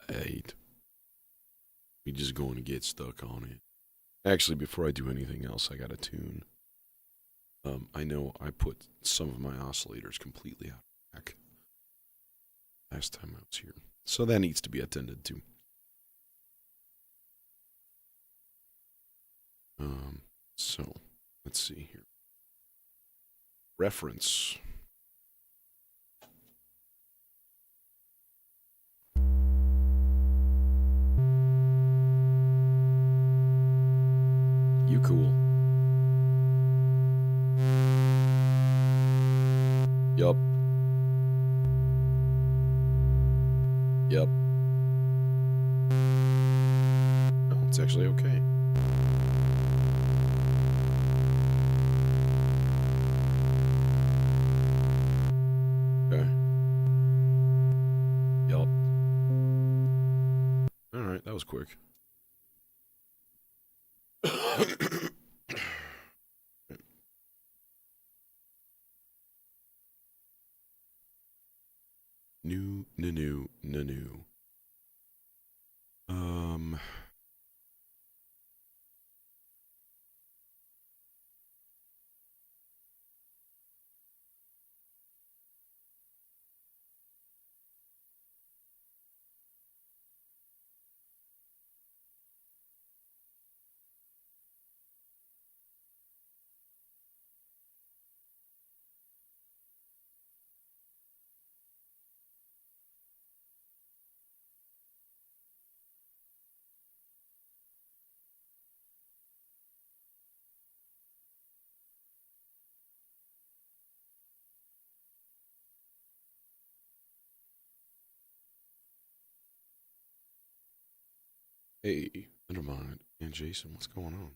Right. We just going to get stuck on it. Actually, before I do anything else, I got to tune. I know I put some of my oscillators completely out of whack last time I was here. So that needs to be attended to. So, let's see here. Reference. You cool. Yup. Yep. No, it's actually okay. Okay. Yup. Alright, that was quick. New. Hey, never mind. And Jason, what's going on?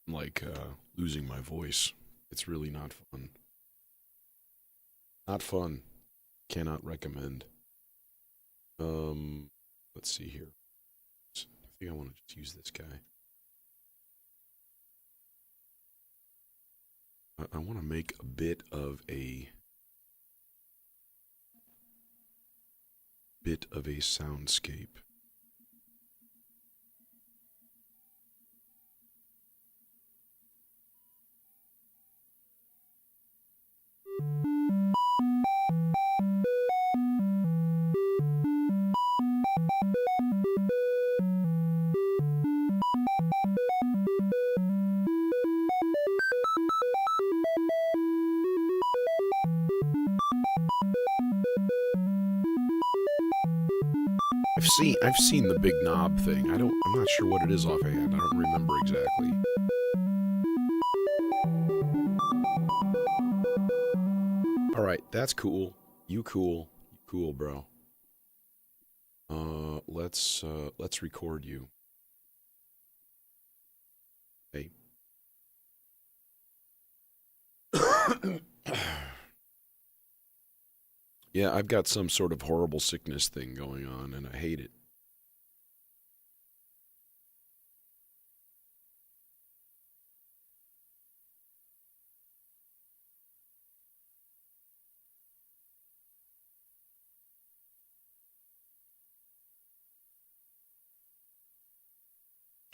I'm like losing my voice. It's really not fun. Not fun. Cannot recommend. Let's see here. I think I want to just use this guy. I want to make a bit of a soundscape. I've seen the big knob thing. I'm not sure what it is offhand. I don't remember exactly. All right, that's cool. You cool. You cool, bro. Let's record you. Hey. Yeah, I've got some sort of horrible sickness thing going on, and I hate it.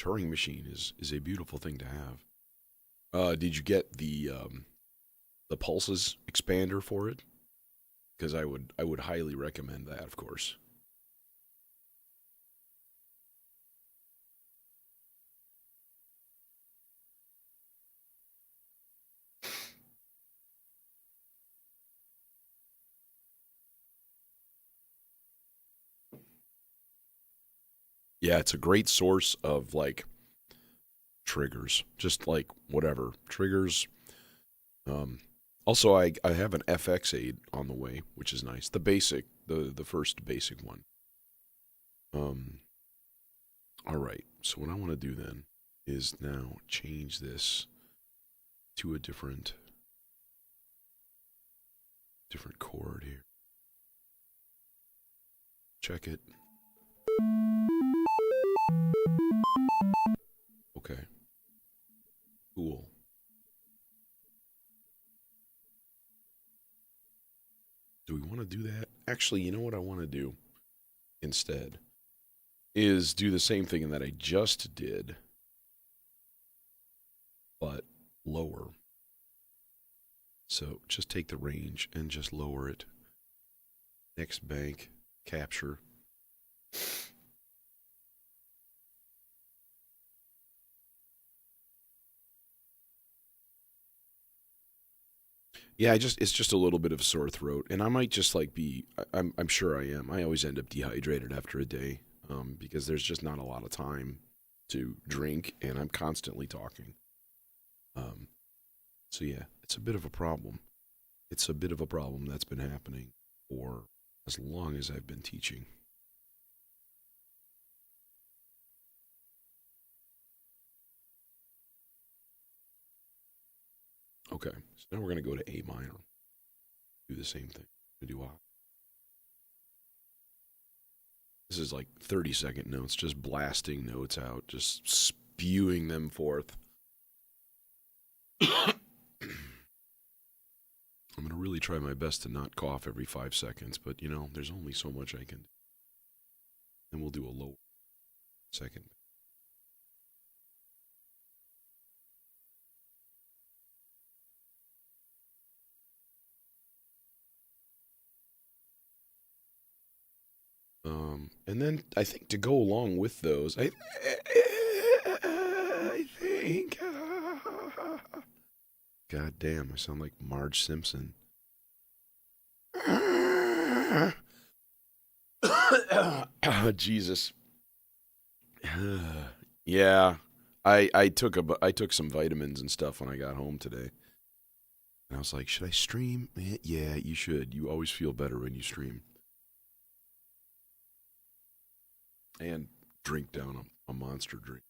Turing machine is a beautiful thing to have. Did you get the pulses expander for it? Because I would highly recommend that, of course. Yeah, it's a great source of like triggers, just like whatever triggers. Um, Also, I have an FX aid on the way, which is nice. The basic, the first basic one. Um, all right. So what I want to do then is now change this to a different chord here. Check it. Cool. Do we want to do that? Actually, you know what I want to do instead is do the same thing that I just did, but lower. So just take the range and just lower it. Next bank, capture. Yeah, it's just a little bit of sore throat, and I might just like I'm sure I am. I always end up dehydrated after a day, because there's just not a lot of time to drink, and I'm constantly talking. Um, so yeah, it's a bit of a problem. It's a bit of a problem that's been happening for as long as I've been teaching. Okay, so now we're going to go to A minor. Do the same thing. Do A. This is like 30-second notes, just blasting notes out, just spewing them forth. I'm going to really try my best to not cough every 5 seconds, but you know, there's only so much I can do. And we'll do a low second. And then I think to go along with those, I think. God damn, I sound like Marge Simpson. Jesus. Yeah, I took some vitamins and stuff when I got home today. And I was like, should I stream? Yeah, you should. You always feel better when you stream. And drink down a monster drink.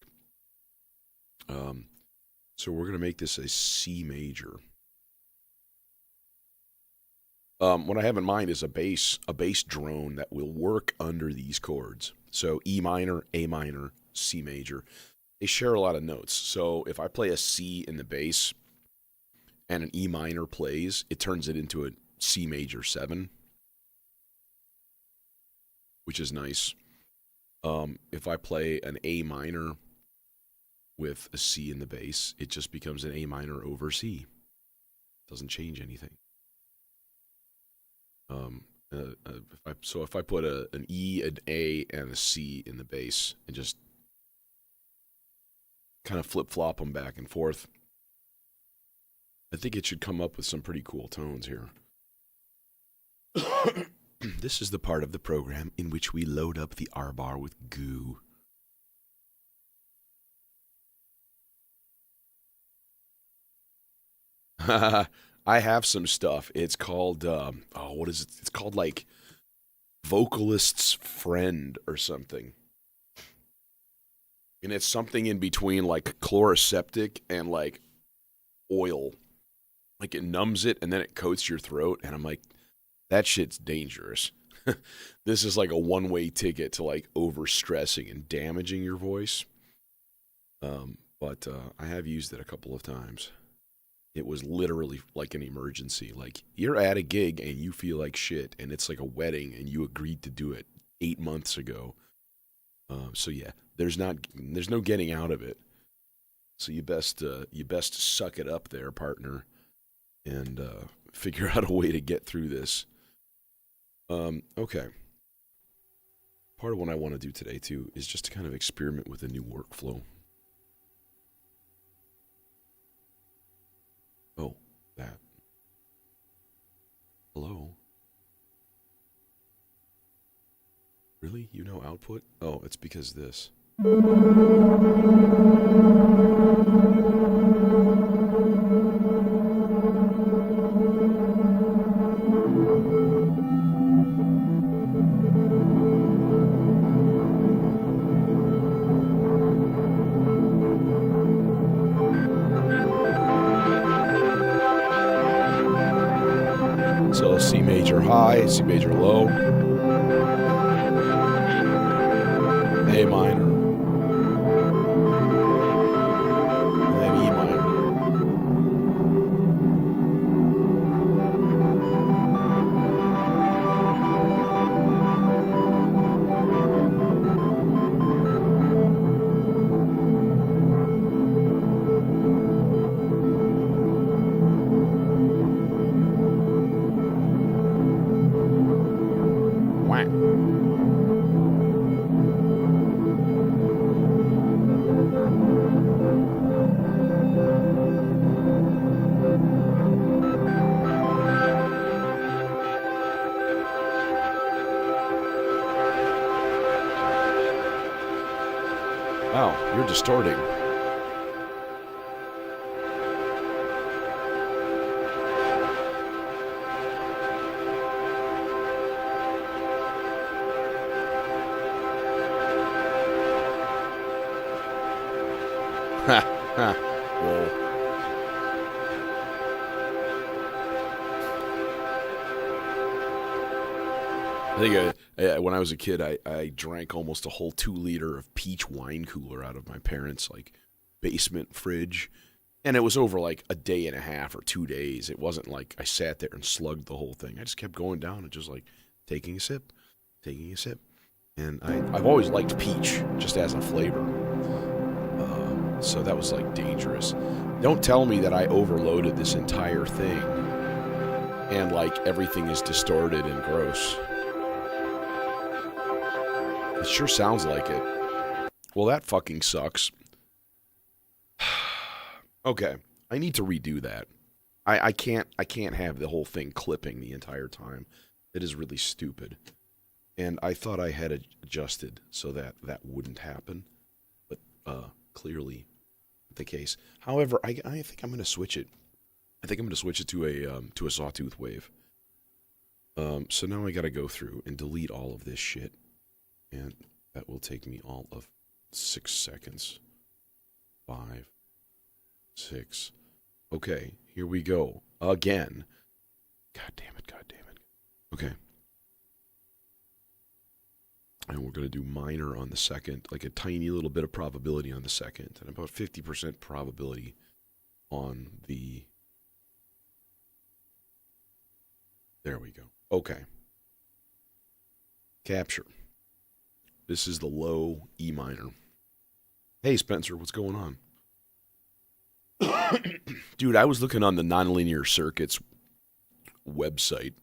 So we're gonna make this a C major. What I have in mind is a bass drone that will work under these chords. So E minor, A minor, C major. They share a lot of notes. So if I play a C in the bass and an E minor plays, it turns it into a C major 7, which is nice. If I play an A minor with a C in the bass, it just becomes an A minor over C. Doesn't change anything. If I put an E, an A, and a C in the bass and just kind of flip-flop them back and forth, I think it should come up with some pretty cool tones here. This is the part of the program in which we load up the R-bar with goo. I have some stuff. It's called, what is it? It's called like Vocalist's Friend or something. And it's something in between like chloroseptic and like oil. Like it numbs it and then it coats your throat. And I'm like, that shit's dangerous. This is like a one-way ticket to like overstressing and damaging your voice. But I have used it a couple of times. It was literally like an emergency. Like you're at a gig and you feel like shit, and it's like a wedding, and you agreed to do it 8 months ago. So yeah, there's no getting out of it. So you best suck it up there, partner, and figure out a way to get through this. Okay. Part of what I want to do today too is just to kind of experiment with a new workflow. Oh, that. Hello? Really? You know output? Oh, it's because this. So C major high, C major low, A minor, and then E minor. you're distorting. Ha, ha, lol. I think when I was a kid, I drank almost a whole 2 liter of peach wine cooler out of my parents' like basement fridge, and it was over like a day and a half or 2 days. It wasn't like I sat there and slugged the whole thing. I just kept going down and just like taking a sip, and I've always liked peach just as a flavor. So that was like dangerous. Don't tell me that I overloaded this entire thing and like everything is distorted and gross. It sure sounds like it. Well, that fucking sucks. Okay, I need to redo that. I can't have the whole thing clipping the entire time. It is really stupid. And I thought I had adjusted so that that wouldn't happen, but clearly the case. However, I think I'm going to switch it. I think I'm going to switch it to a sawtooth wave. So now I got to go through and delete all of this shit, and that will take me all of 6 seconds. 5, 6. Okay, here we go again. God damn it! Okay. And we're going to do minor on the second, like a tiny little bit of probability on the second, and about 50% probability on the... There we go. Okay. Capture. This is the low E minor. Hey, Spencer, what's going on? Dude, I was looking on the Nonlinear Circuits website.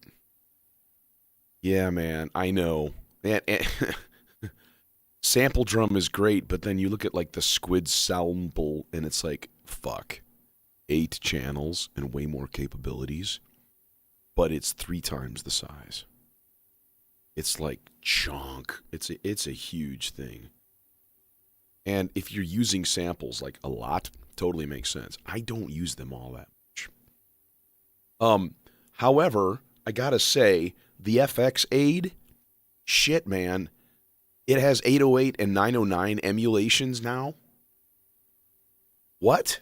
Yeah, man, I know. And sample drum is great, but then you look at like the Squid sample and it's like, fuck, 8 channels and way more capabilities, but it's 3 times the size. It's like chunk. It's a huge thing. And if you're using samples like a lot, totally makes sense. I don't use them all that much. However, I gotta say, the FX Aid, shit, man. It has 808 and 909 emulations now. What?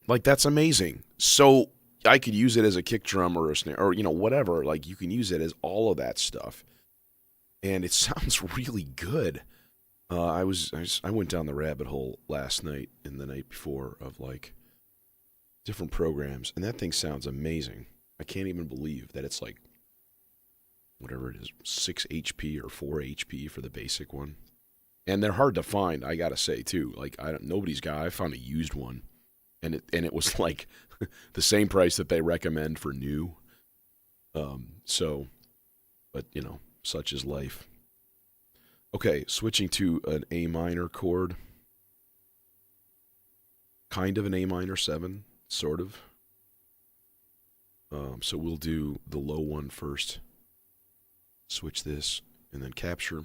Like, that's amazing. So I could use it as a kick drum or a snare or, whatever. Like, you can use it as all of that stuff. And it sounds really good. I went down the rabbit hole last night and the night before of, like, different programs. And that thing sounds amazing. I can't even believe that it's like, whatever it is, 6 HP or 4 HP for the basic one. And they're hard to find, I gotta say, too. Like, I found a used one. And it was like the same price that they recommend for new. But, such is life. Okay, switching to an A minor chord. Kind of an A minor 7, sort of. So we'll do the low one first. Switch this, and then capture.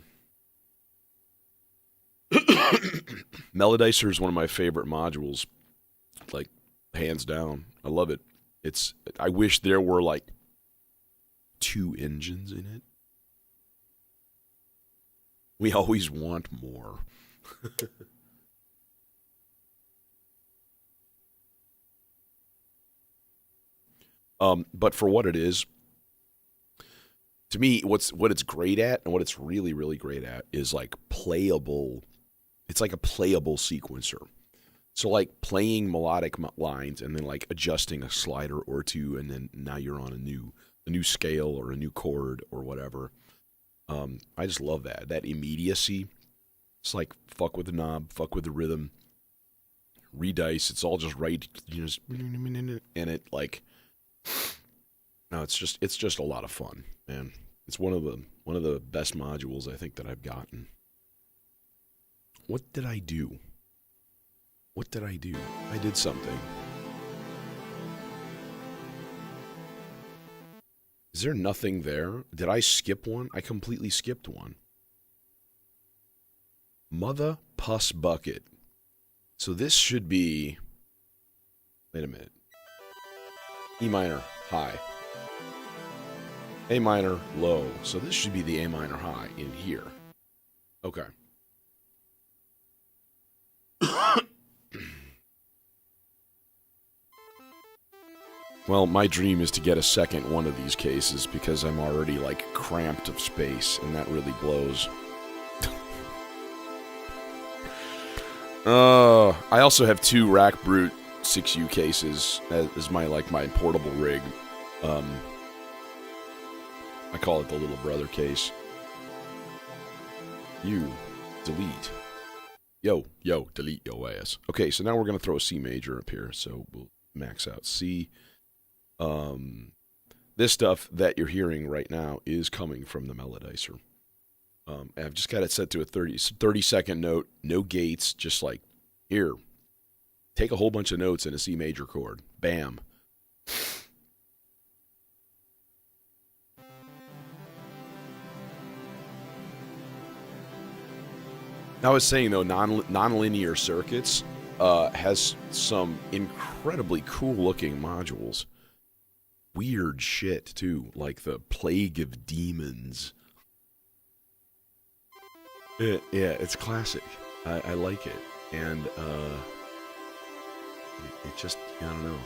Melodizer is one of my favorite modules, like, hands down. I love it. I wish there were, like, 2 engines in it. We always want more. But for what it is, to me, what it's great at and what it's really, really great at is like playable. It's like a playable sequencer. So like playing melodic lines and then like adjusting a slider or two, and then now you're on a new scale or a new chord or whatever. I just love that immediacy. It's like fuck with the knob, fuck with the rhythm, redice. It's all just right, and it like. No, it's just a lot of fun, man. It's one of the best modules I think that I've gotten. What did I do? I did something. Is there nothing there? Did I skip one? I completely skipped one. Mother Puss Bucket. So this should be... Wait a minute. E minor, high. A minor, low. So this should be the A minor high in here. Okay. Well, my dream is to get a second one of these cases because I'm already, like, cramped of space, and that really blows. I also have 2 Rack Brute 6U cases as my portable rig. I call it the little brother case. You delete. Yo, delete yo ass. Okay, so now we're gonna throw a C major up here, so we'll max out C. This stuff that you're hearing right now is coming from the Melodizer. I've just got it set to a 30-second note, no gates, just like, here, take a whole bunch of notes in a C major chord. Bam. I was saying, though, nonlinear circuits has some incredibly cool-looking modules. Weird shit, too, like the Plague of Demons. Yeah, it's classic. I like it. And, it just, I don't know.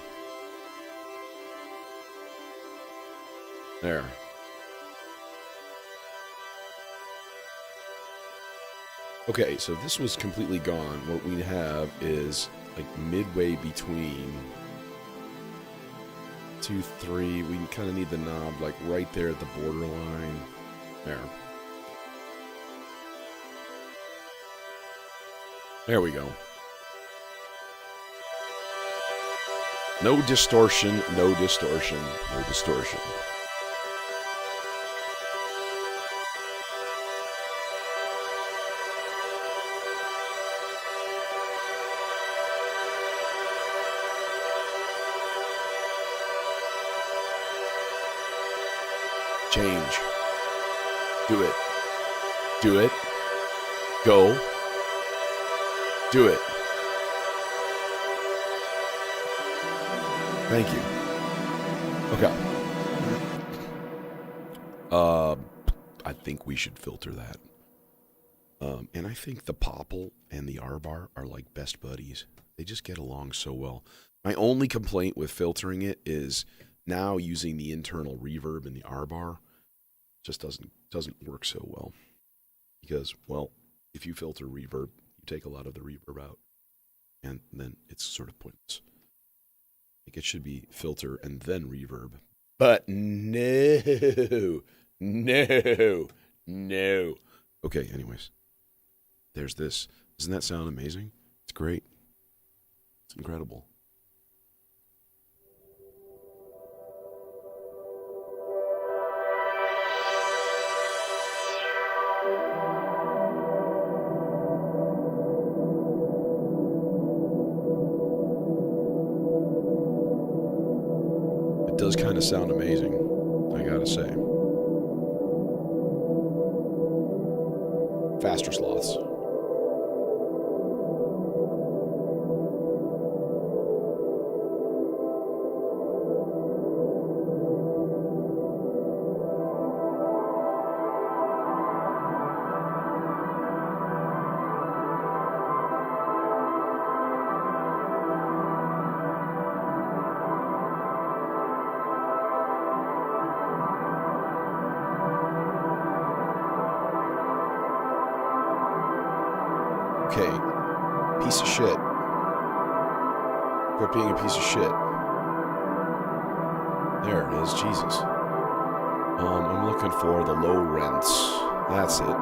There. Okay, so this was completely gone. What we have is, like, midway between 2, 3. We kind of need the knob, like, right there at the borderline. There. There we go. No distortion, no distortion, no distortion. Change. Do it. Do it. Go. Do it. Thank you. Okay. I think we should filter that. And I think the Popple and the R-Bar are like best buddies. They just get along so well. My only complaint with filtering it is now using the internal reverb in the R-Bar just doesn't work so well. Because, well, if you filter reverb, you take a lot of the reverb out. And then it's sort of pointless. Like it should be filter and then reverb. But no. Okay, anyways. There's this. Doesn't that sound amazing? It's great. It's incredible. It does kind of sound amazing, I gotta say. Faster sloths. Okay, piece of shit. Quit being a piece of shit. There it is, Jesus. I'm looking for the low rents. That's it.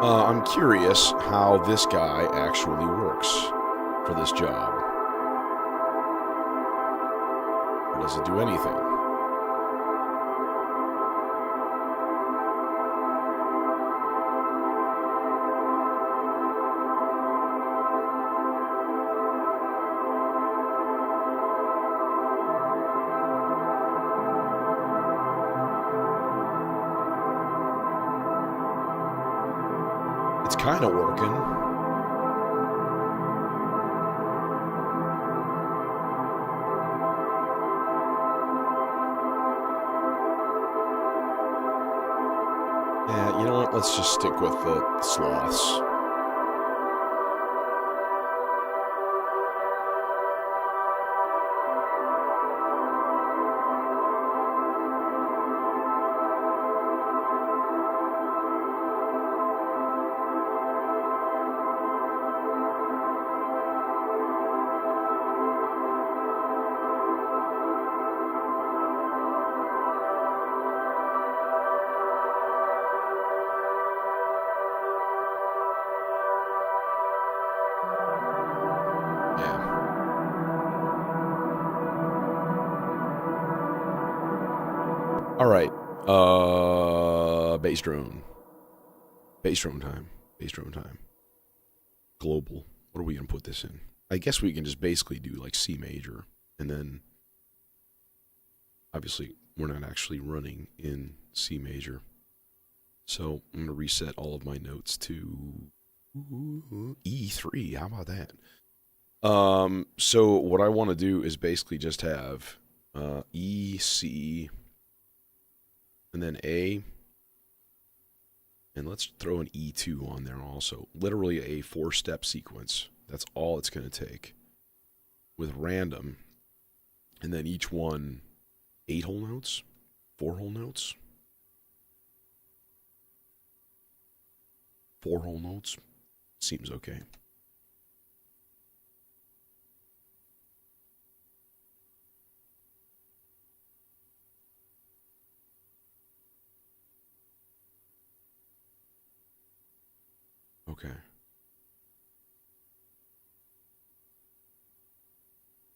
I'm curious how this guy actually works for this job. does it do anything? It's kind of working. Yeah, you know what? Let's just stick with the sloths. All right. Bass drone. Bass drone time. Bass drone time. Global. What are we going to put this in? I guess we can just basically do like C major. And then, obviously, we're not actually running in C major. So I'm going to reset all of my notes to E3. How about that? So what I want to do is basically just have E, C, and then A, and let's throw an E2 on there also. Literally a 4-step sequence. That's all it's going to take with random, and then each one 8 whole notes, 4 whole notes, 4 whole notes. Seems okay. Okay.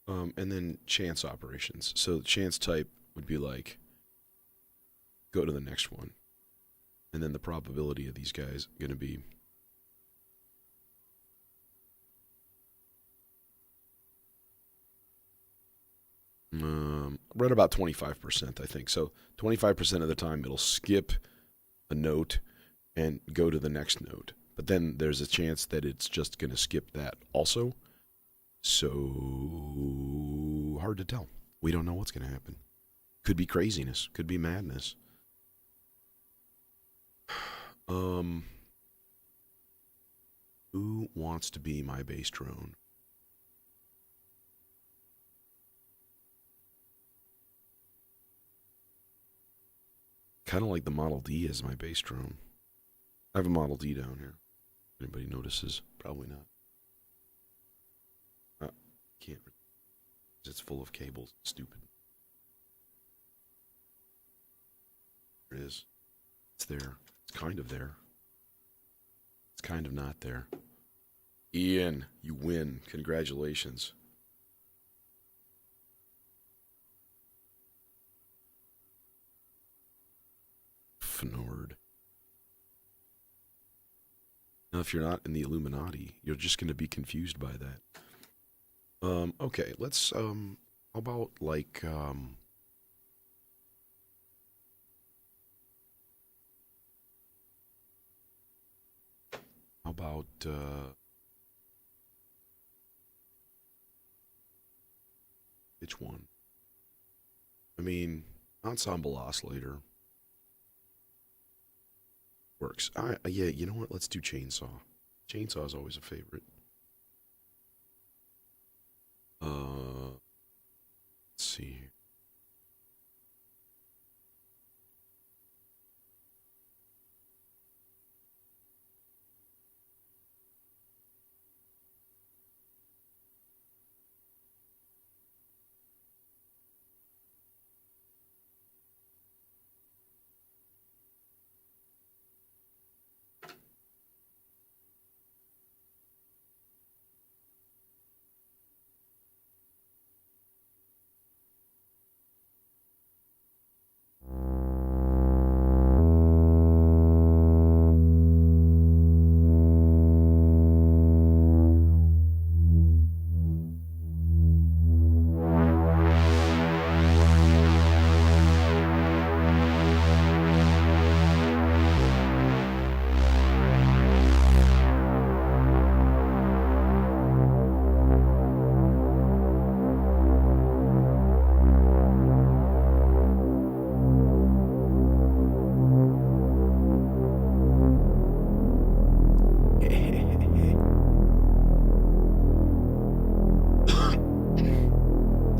And then chance operations. So chance type would be like, go to the next one. And then the probability of these guys going to be right about 25%, I think. So 25% of the time it'll skip a note and go to the next note. But then there's a chance that it's just going to skip that also. So hard to tell. We don't know what's going to happen. Could be craziness. Could be madness. Who wants to be my bass drone? Kind of like the Model D as my bass drone. I have a Model D down here. Anybody notices? Probably not. Can't. It's full of cables. Stupid. There it is. It's there. It's kind of there. It's kind of not there. Ian, you win. Congratulations. Fnord. Now, if you're not in the Illuminati, you're just going to be confused by that. Okay, let's, how about, like, how about, which one? I mean, ensemble oscillator works. Yeah, you know what? Let's do chainsaw. Chainsaw is always a favorite. Let's see here.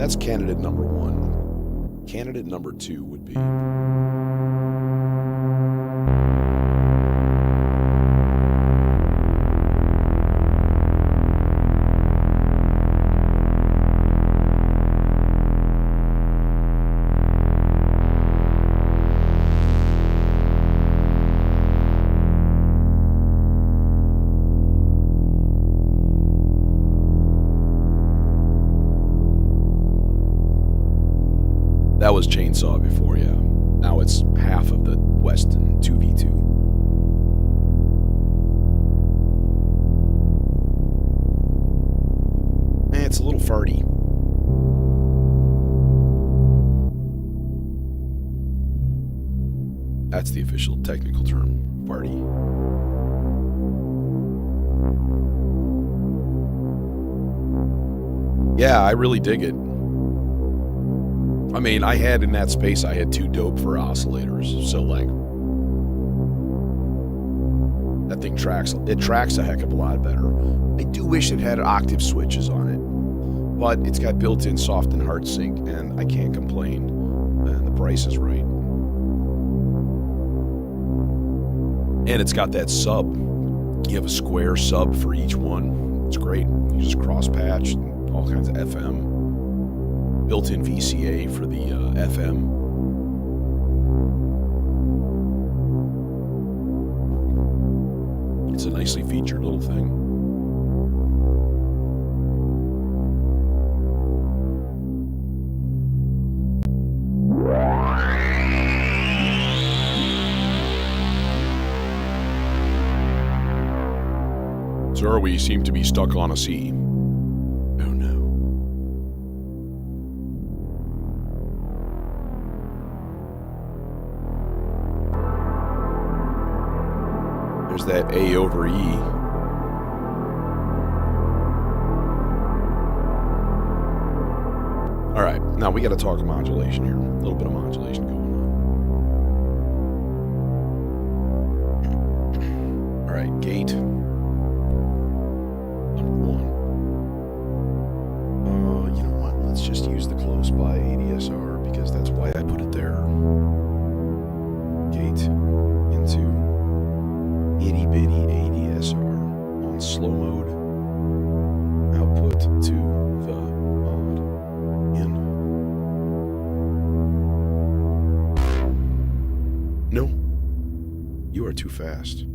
That's candidate number 1. Candidate number 2 would be... That was chainsaw before, yeah. Now it's half of the Weston 2v2. It's a little farty. That's the official technical term, farty. Yeah, I really dig it. I mean, I had in that space, I had 2 dope for oscillators, so like, that thing tracks a heck of a lot better. I do wish it had octave switches on it, but it's got built-in soft and hard sync, and I can't complain, and the price is right. And it's got that sub. You have a square sub for each one. It's great. You just cross-patch, all kinds of FM. Built-in VCA for the FM. It's a nicely featured little thing. Sir, we seem to be stuck on a sea. That A over E. All right, now we got to talk modulation here. A little bit of modulation going on. All right, gate number 1. You know what? Let's just use the close by ADSR because that's why I put it there. Gate into itty bitty ADSR on slow mode, output to the mod in. No, you are too fast.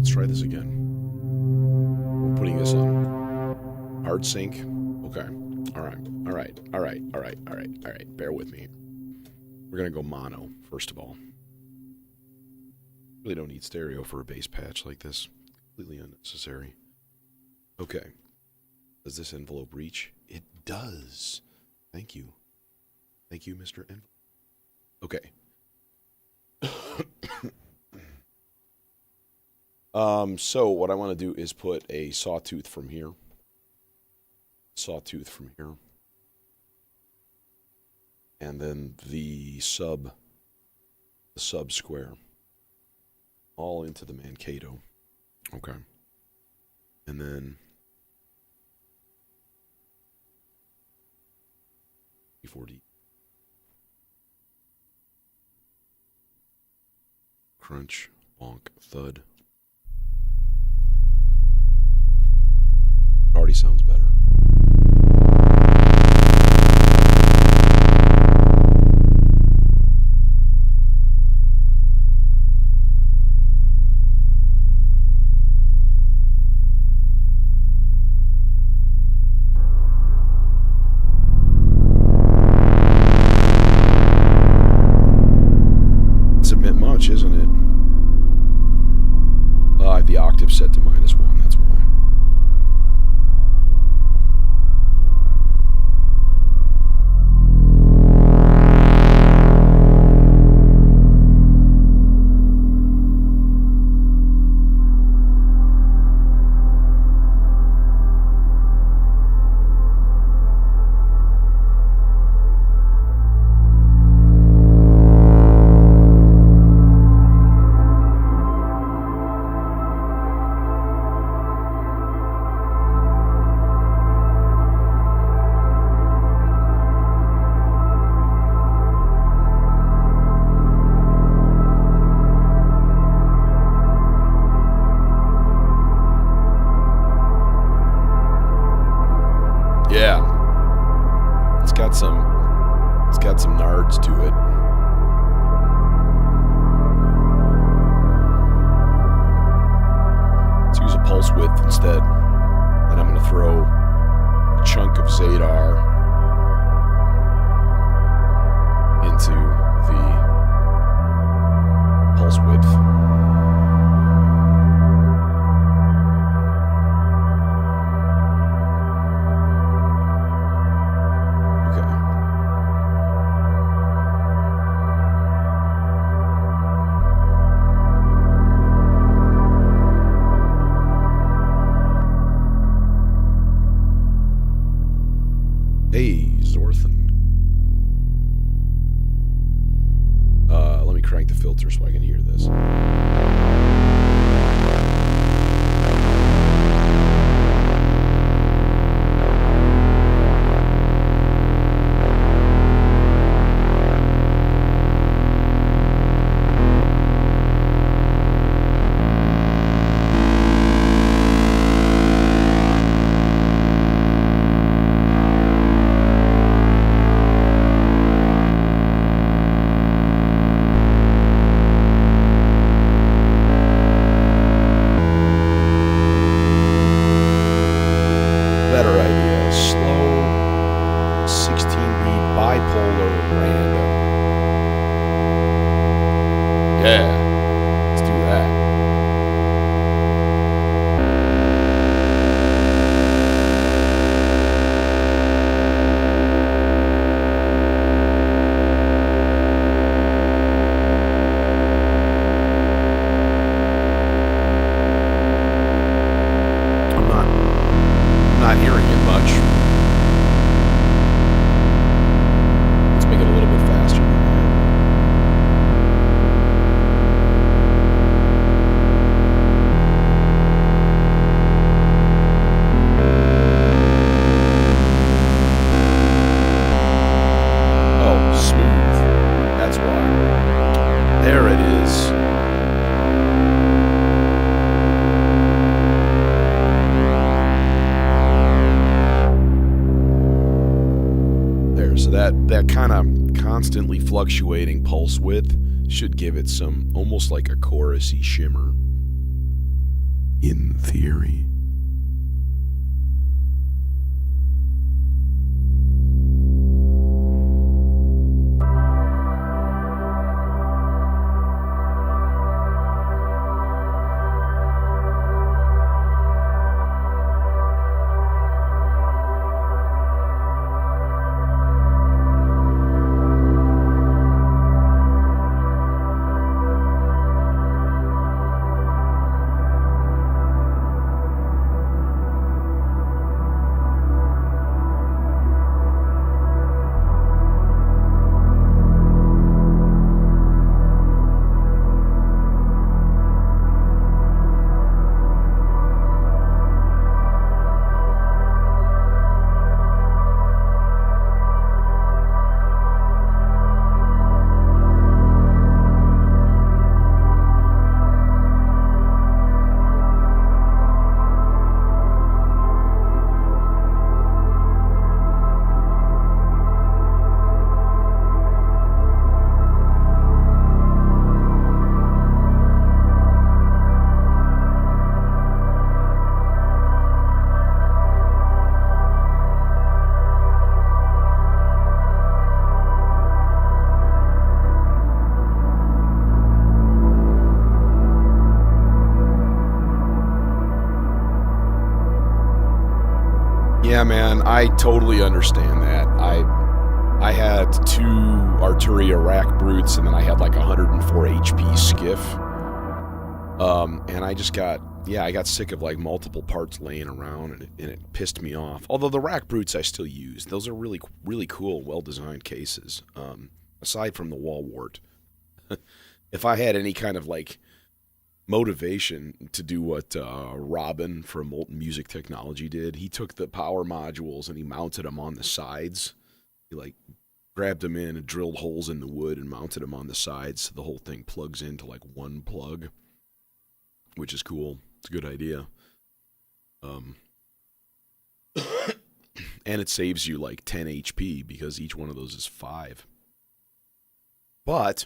Try this again. We're putting this on hard sync. Okay. All right. Bear with me. We're going to go mono, first of all. Really don't need stereo for a bass patch like this. Completely unnecessary. Okay. Does this envelope reach? It does. Thank you. Thank you, Mr. Envelope. Okay. So what I want to do is put a sawtooth from here. And then the sub square. All into the Mankato. Okay. And then E4D. Crunch, bonk, thud. Already sounds better. width instead. And I'm going to throw a chunk of Zadar into the pulse width. Hey, Zorthan. Let me crank the filter so I can hear this. Better idea. Slow 16-beat bipolar random. Yeah, let's do that. Not hearing it much. Let's make it a little bit faster than that. Oh, smooth. That's why. There it is. So that kind of constantly fluctuating pulse width should give it some almost like a chorusy shimmer. In theory. Yeah, man, I totally understand that. I had 2 Arturia rack brutes, and then I had like 104 HP skiff. And I just got, I got sick of like multiple parts laying around, and it pissed me off. Although the rack brutes I still use. Those are really, really cool, well-designed cases. Aside from the wall wart. If I had any kind of like motivation to do what Robin from Molten Music Technology did, he took the power modules and he mounted them on the sides. He like grabbed them in and drilled holes in the wood and mounted them on the sides so the whole thing plugs into like one plug, which is cool. It's a good idea. And it saves you like 10 HP because each one of those is 5. But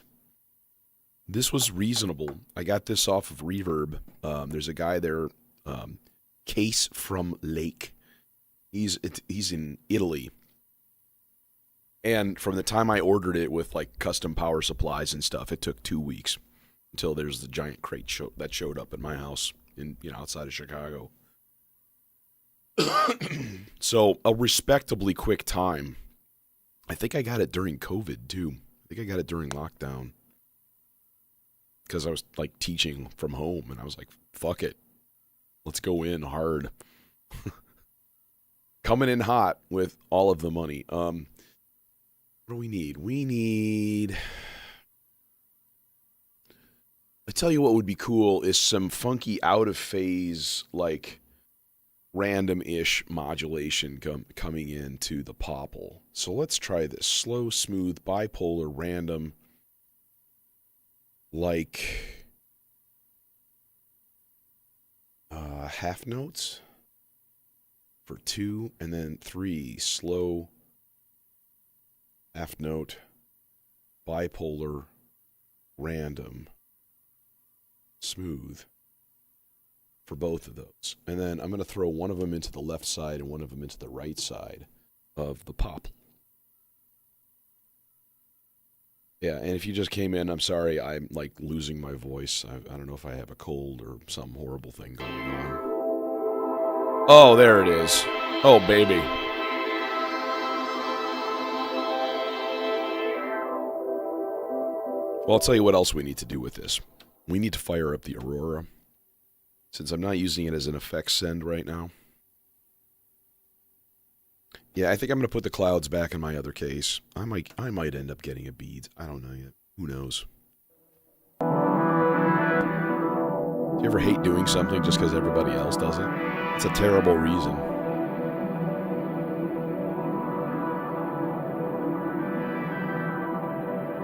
this was reasonable. I got this off of Reverb. There's a guy there. case from Lake. He's in Italy. And from the time I ordered it with like custom power supplies and stuff, it took 2 weeks until there's the giant crate that showed up at my house in outside of Chicago. So a respectably quick time. I think I got it during COVID too. I think I got it during lockdown because I was like teaching from home and I was like, fuck it. Let's go in hard. Coming in hot with all of the money. What do we need? We need... I tell you what would be cool is some funky out of phase, like random-ish modulation coming into the popple. So let's try this. Slow, smooth, bipolar, random, like half notes for 2, and then 3 slow, half note, bipolar, random, smooth for both of those. And then I'm going to throw one of them into the left side and one of them into the right side of the pop. Yeah, and if you just came in, I'm sorry, I'm like losing my voice. I don't know if I have a cold or some horrible thing going on. Oh, there it is. Oh, baby. Well, I'll tell you what else we need to do with this. We need to fire up the Aurora, since I'm not using it as an effects send right now. Yeah, I think I'm going to put the clouds back in my other case. I might end up getting a bead. I don't know yet. Who knows? Do you ever hate doing something just because everybody else does it? It's a terrible reason.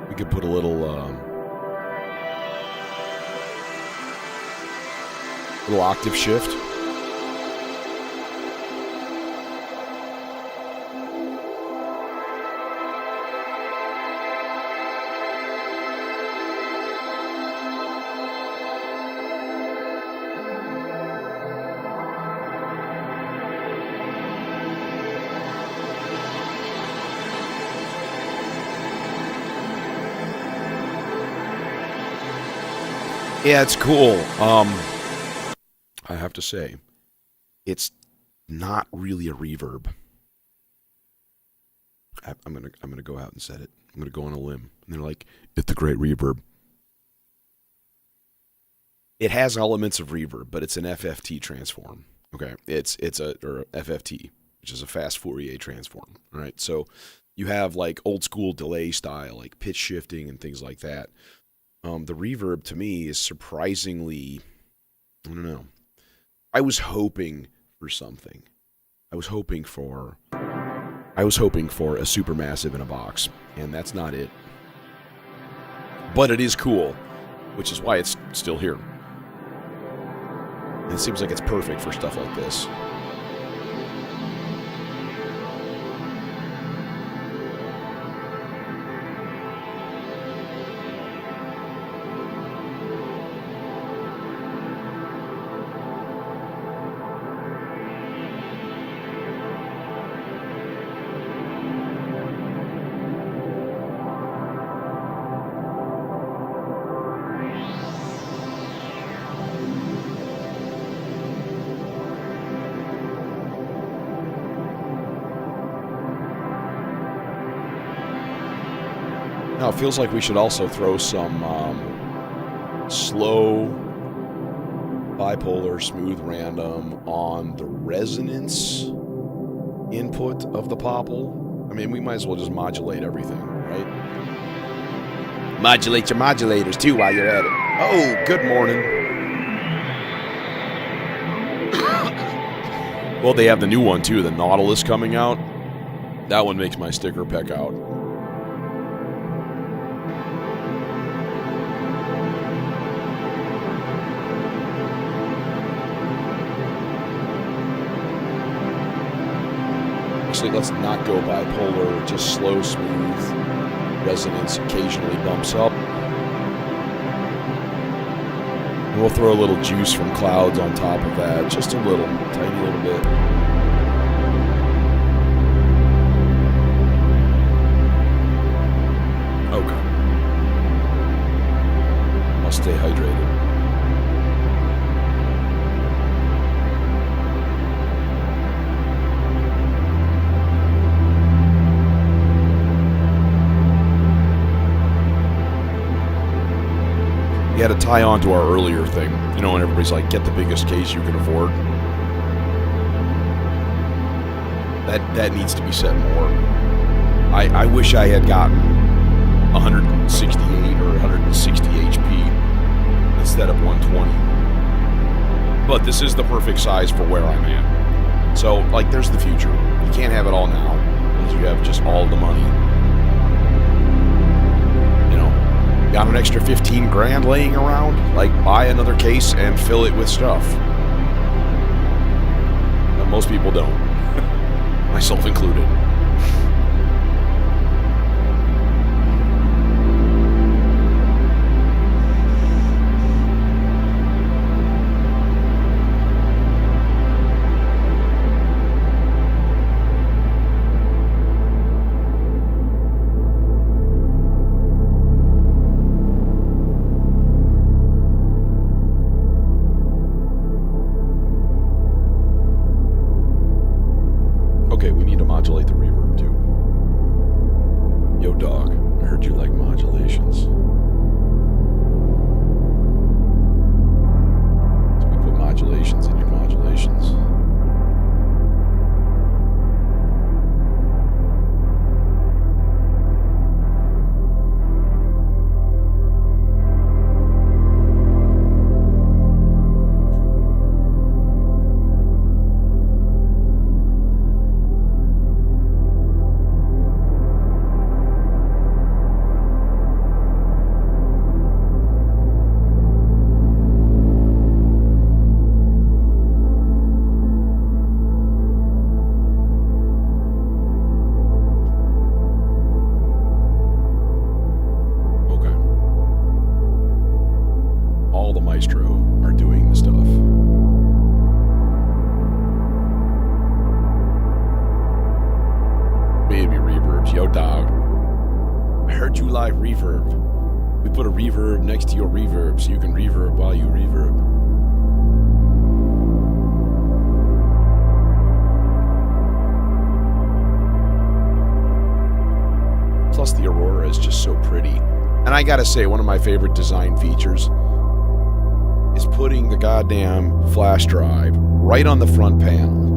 We could put a little octave shift. Yeah, it's cool. I have to say, it's not really a reverb. I'm gonna go out and set it. I'm gonna go on a limb. And they're like, it's a great reverb. It has elements of reverb, but it's an FFT transform. Okay, it's a FFT, which is a fast Fourier transform. All right, so you have like old school delay style, like pitch shifting and things like that. The reverb to me is surprisingly, I don't know. I was hoping for something. I was hoping for a supermassive in a box, and that's not it. But it is cool, which is why it's still here. And it seems like it's perfect for stuff like this. Now, it feels like we should also throw some slow, bipolar, smooth random on the resonance input of the popple. I mean, we might as well just modulate everything, right? Modulate your modulators, too, while you're at it. Oh, good morning. Well, they have the new one, too, the Nautilus coming out. That one makes my sticker peck out. Actually, let's not go bipolar, just slow, smooth. Resonance occasionally bumps up. And we'll throw a little juice from clouds on top of that. Just a little, tiny little bit. Okay. I'll stay hydrated. You had to tie on to our earlier thing. You know, when everybody's like, get the biggest case you can afford. That needs to be said more. I wish I had gotten 168 or 160 HP instead of 120. But this is the perfect size for where I'm at. So, like, there's the future. You can't have it all now, because you have just all the money. You know, got an extra 15 grand laying around? Like, buy another case and fill it with stuff. But most people don't. Myself included. Okay, we need to modulate the reverb too. Yo, dog, I heard you like modulations. So we put modulations in your modulations. Are doing the stuff. Baby reverbs, yo dog. I heard you like reverb. We put a reverb next to your reverb so you can reverb while you reverb. Plus the Aurora is just so pretty. And I gotta say, one of my favorite design features is putting the goddamn flash drive right on the front panel.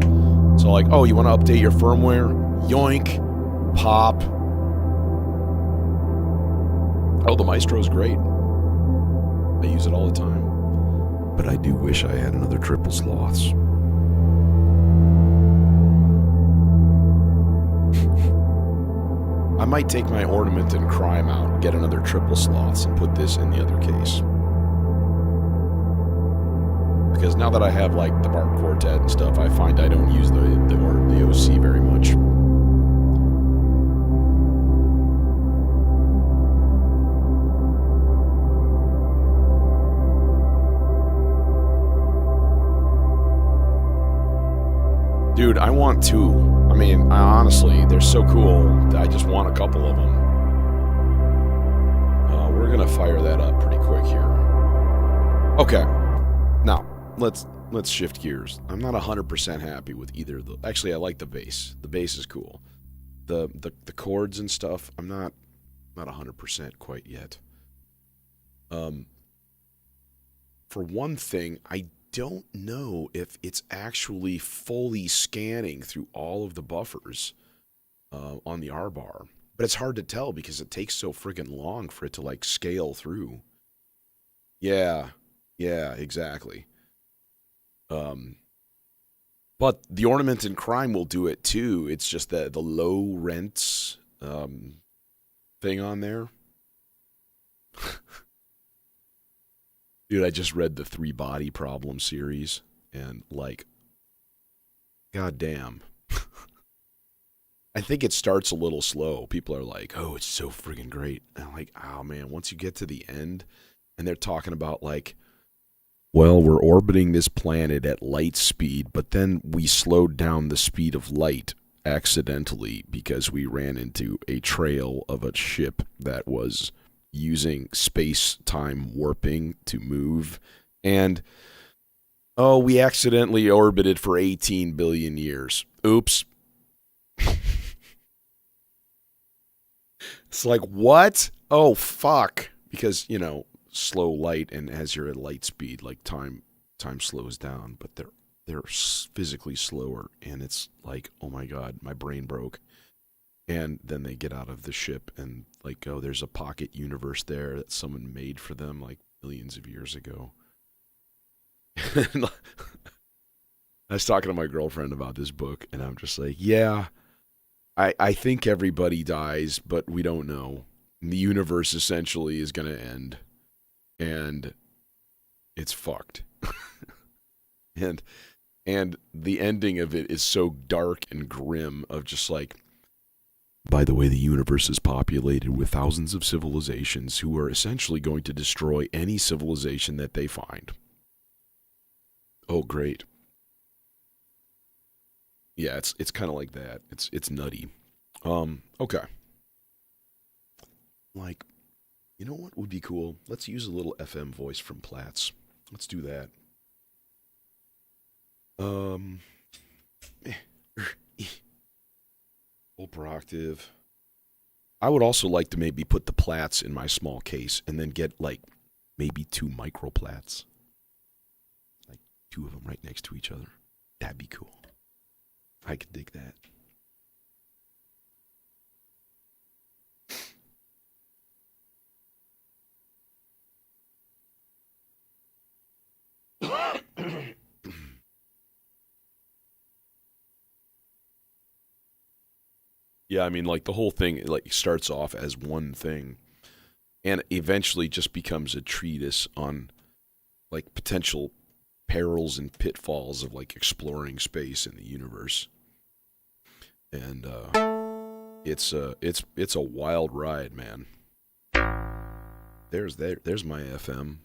So like, oh, you want to update your firmware? Yoink. Pop. Oh, the Maestro's great. I use it all the time. But I do wish I had another triple sloths. I might take my ornament and crime out, get another triple sloths, and put this in the other case. Because now that I have like the Bark Quartet and stuff, I find I don't use the OC very much. Dude, I want two. I mean, honestly, they're so cool. I just want a couple of them. We're gonna fire that up pretty quick here. Okay, now. Let's shift gears. I'm not 100% happy with either of the. Actually, I like the bass. The bass is cool. The chords and stuff, I'm not 100% quite yet. For one thing, I don't know if it's actually fully scanning through all of the buffers on the R bar. But it's hard to tell because it takes so friggin' long for it to like scale through. Yeah, exactly. But the Ornament and Crime will do it too. It's just the low rents thing on there. Dude, I just read the 3 Body Problem series and like, goddamn. I think it starts a little slow. People are like, oh, it's so friggin' great. And I'm like, oh man, once you get to the end and they're talking about like Well, we're orbiting this planet at light speed, but then we slowed down the speed of light accidentally because we ran into a trail of a ship that was using space-time warping to move. And, oh, we accidentally orbited for 18 billion years. Oops. It's like, what? Oh, fuck. Because, you know, slow light, and as you're at light speed, like time slows down, but they're physically slower, and it's like, oh my god, my brain broke. And then they get out of the ship and like, oh, there's a pocket universe there that someone made for them like millions of years ago. I was talking to my girlfriend about this book, and I'm just like, yeah, I think everybody dies, but we don't know. The universe essentially is going to end, and it's fucked. and the ending of it is so dark and grim, of just like, by the way, the universe is populated with thousands of civilizations who are essentially going to destroy any civilization that they find. Oh, great. Yeah, it's kind of like that. It's nutty. Okay. Like, you know what would be cool? Let's use a little FM voice from Platts. Let's do that. Ultra octave. I would also like to maybe put the Platts in my small case and then get like maybe 2 micro Platts. Like 2 of them right next to each other. That'd be cool. I could dig that. Yeah, I mean, like the whole thing like starts off as one thing, and eventually just becomes a treatise on like potential perils and pitfalls of like exploring space and the universe. And it's a wild ride, man. There's my FM.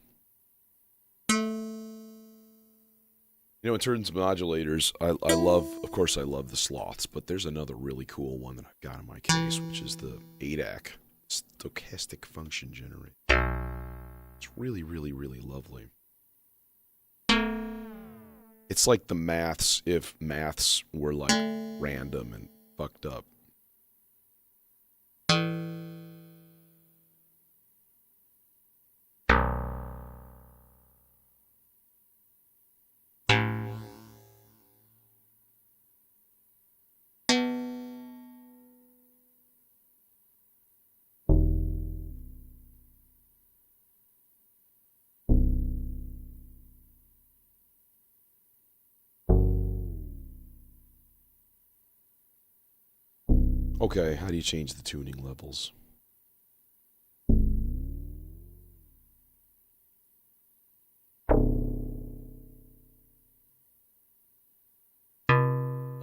You know, in terms of modulators, I love, of course, I love the sloths, but there's another really cool one that I've got in my case, which is the ADAC, Stochastic Function Generator. It's really, really, really lovely. It's like the maths if maths were like random and fucked up. Okay, how do you change the tuning levels?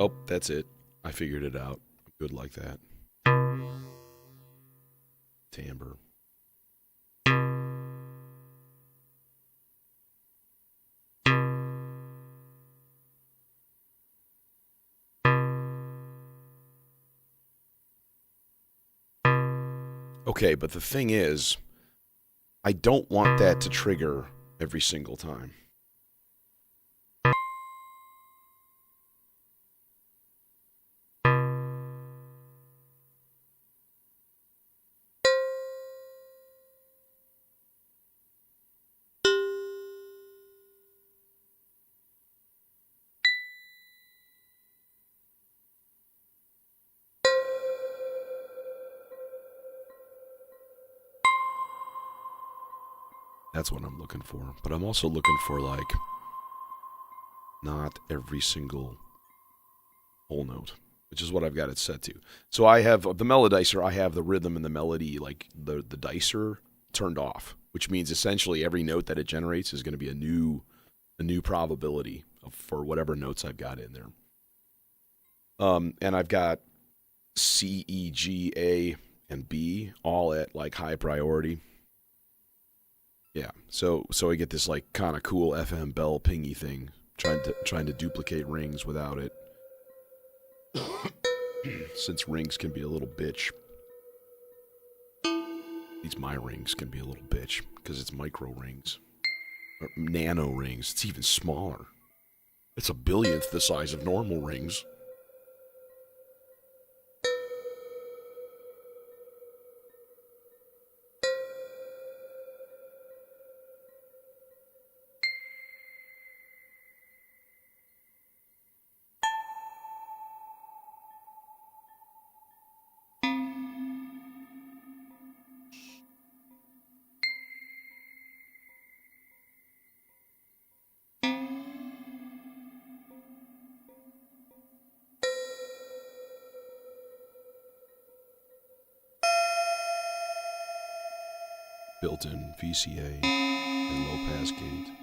Oh, that's it. I figured it out. I'm good like that. Timbre. Okay, but the thing is, I don't want that to trigger every single time. That's what I'm looking for. But I'm also looking for, like, not every single whole note, which is what I've got it set to. So I have the melodizer, I have the rhythm and the melody, like the dicer turned off, which means essentially every note that it generates is going to be a new probability for whatever notes I've got in there. And I've got C, E, G, A, and B all at like high priority. Yeah. So I get this like kind of cool FM bell pingy thing, trying to duplicate rings without it. Since rings can be a little bitch. These my rings can be a little bitch because it's micro rings. Or nano rings. It's even smaller. It's a billionth the size of normal rings. Built-in VCA and low-pass gate.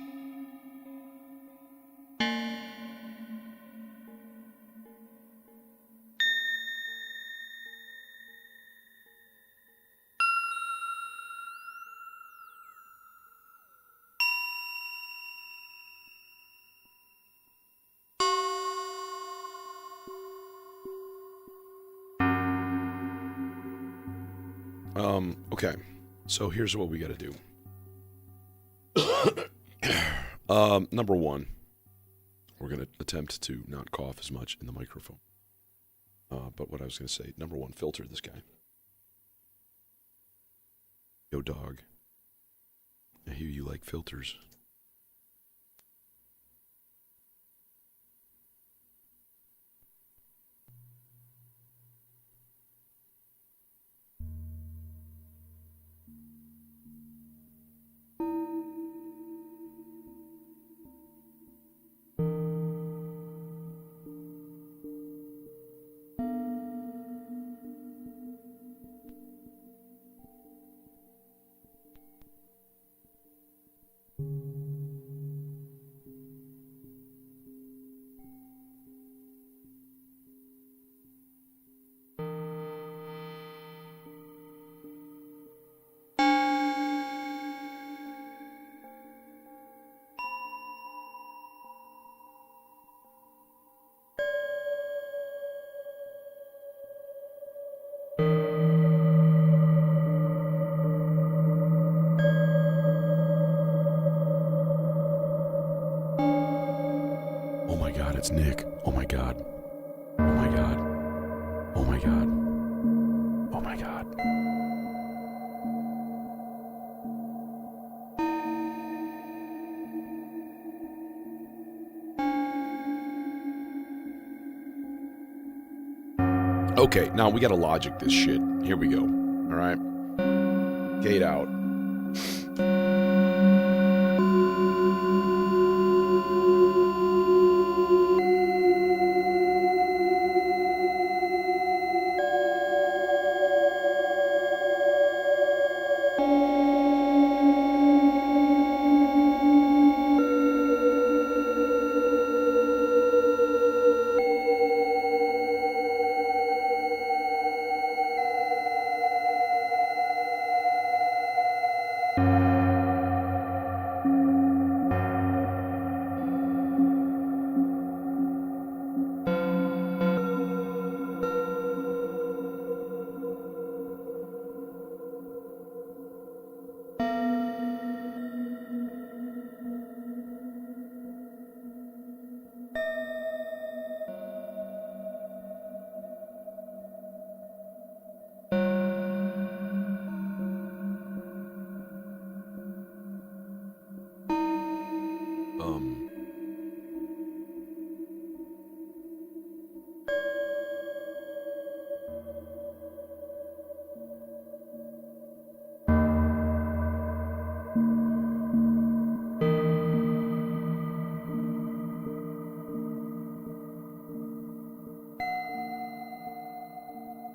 Okay. So here's what we got to do. Number one, we're going to attempt to not cough as much in the microphone. But what I was going to say, number one, filter this guy. Yo, dog. I hear you like filters. Oh my God, it's Nick. Oh my God. Oh my God. Oh my God. Oh my God. Okay, now we gotta logic this shit. Here we go. Alright? Gate out.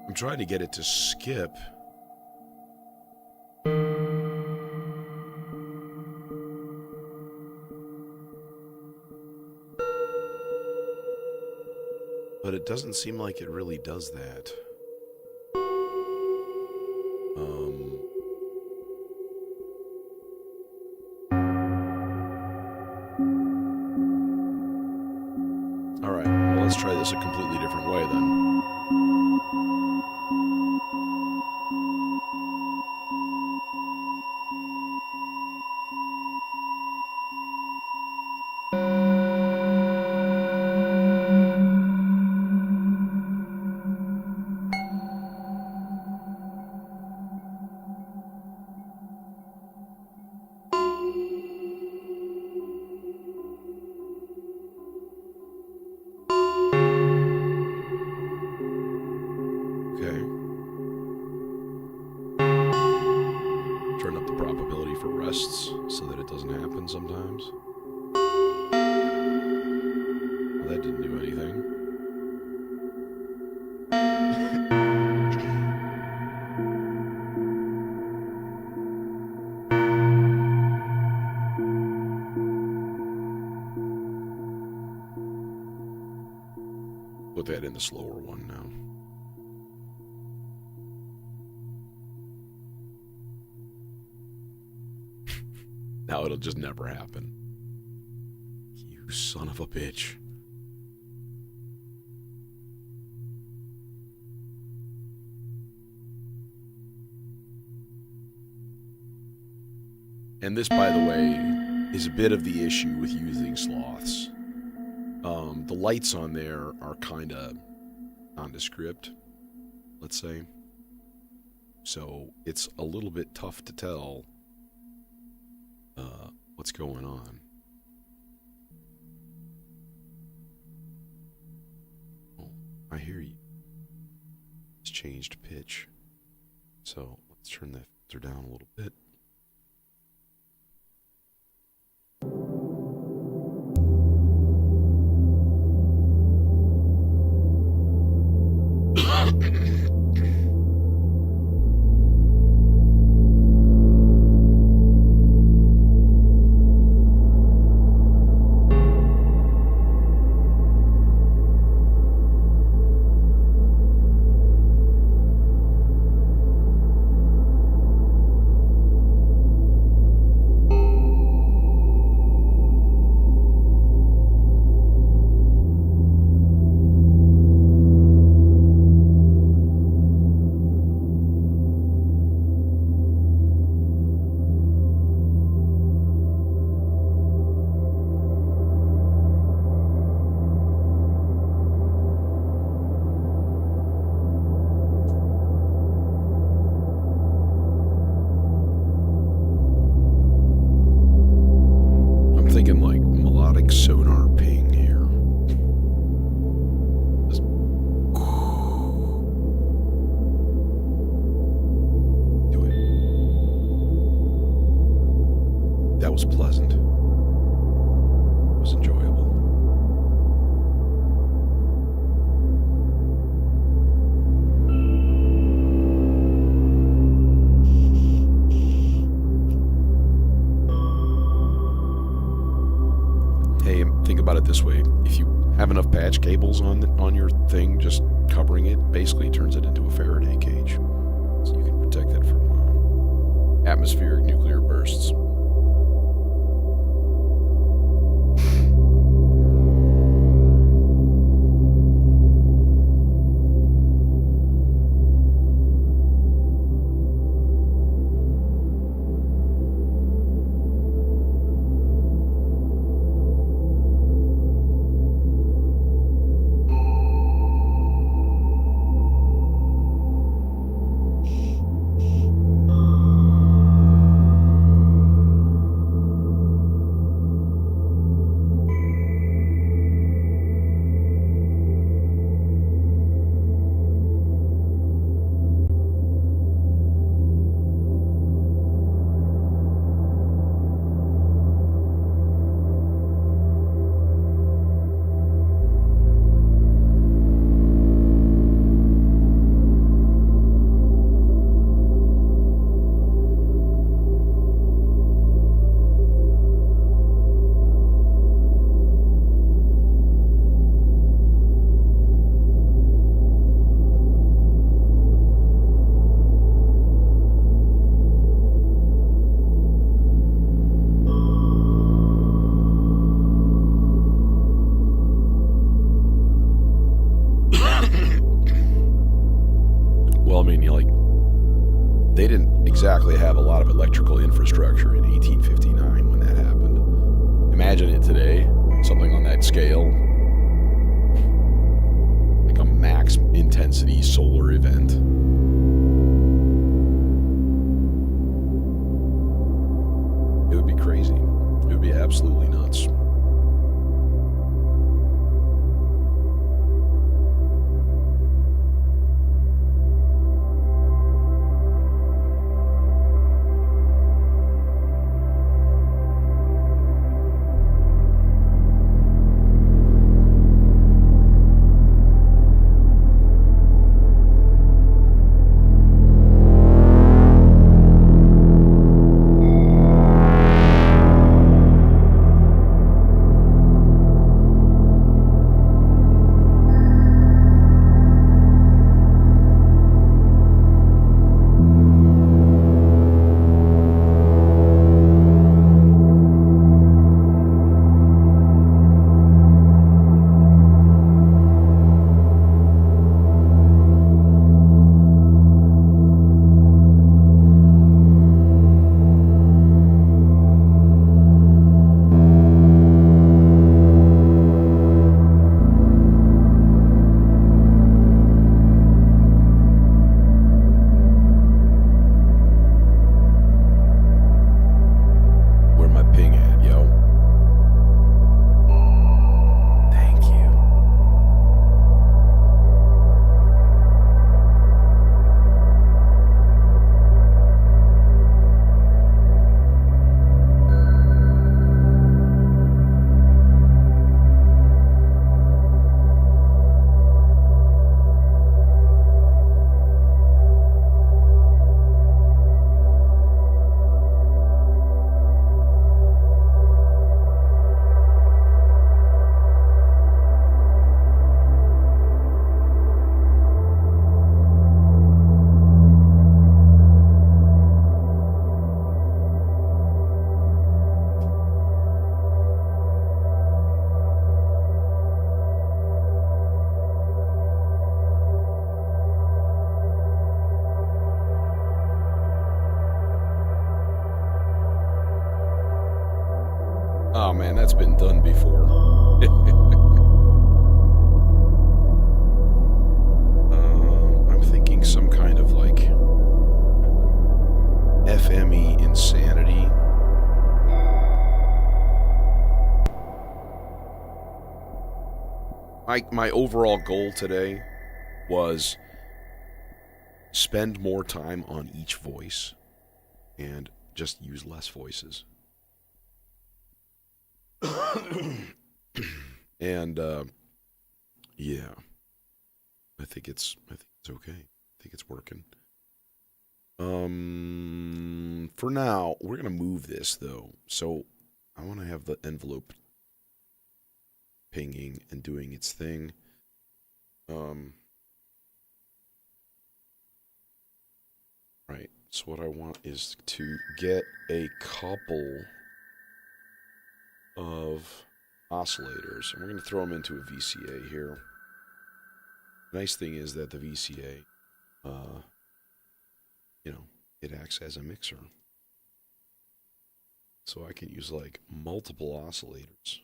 I'm trying to get it to skip. But it doesn't seem like it really does that. All right, well, let's try this a completely different way then. Okay. Turn up the probability for rests so that it doesn't happen sometimes. Well, that didn't do anything. Put that in the slower one now. Now it'll just never happen. You son of a bitch. And this, by the way, is a bit of the issue with using sloths. The lights on there are kind of nondescript, let's say. So it's a little bit tough to tell what's going on. Oh, I hear you. It's changed pitch. So let's turn that filter down a little bit. Thinking like melodic sonar ping here. Just do it. That was pleasant. It was enjoyable. Hey, think about it this way. If you have enough patch cables on your thing, just covering it basically turns it into a Faraday cage. So you can protect it from atmospheric nuclear bursts. electrical infrastructure in 1859 when that happened. Imagine it today, something on that scale. Like a max intensity solar event. It would be crazy. It would be absolutely nuts. Oh man, that's been done before. I'm thinking some kind of like FME insanity. My overall goal today was spend more time on each voice and just use less voices. And yeah, I think it's okay. I think it's working. For now, we're gonna move this though. So I want to have the envelope pinging and doing its thing. Right. So what I want is to get a couple of oscillators, and we're going to throw them into a VCA here. Nice thing is that the VCA, it acts as a mixer. So I can use like multiple oscillators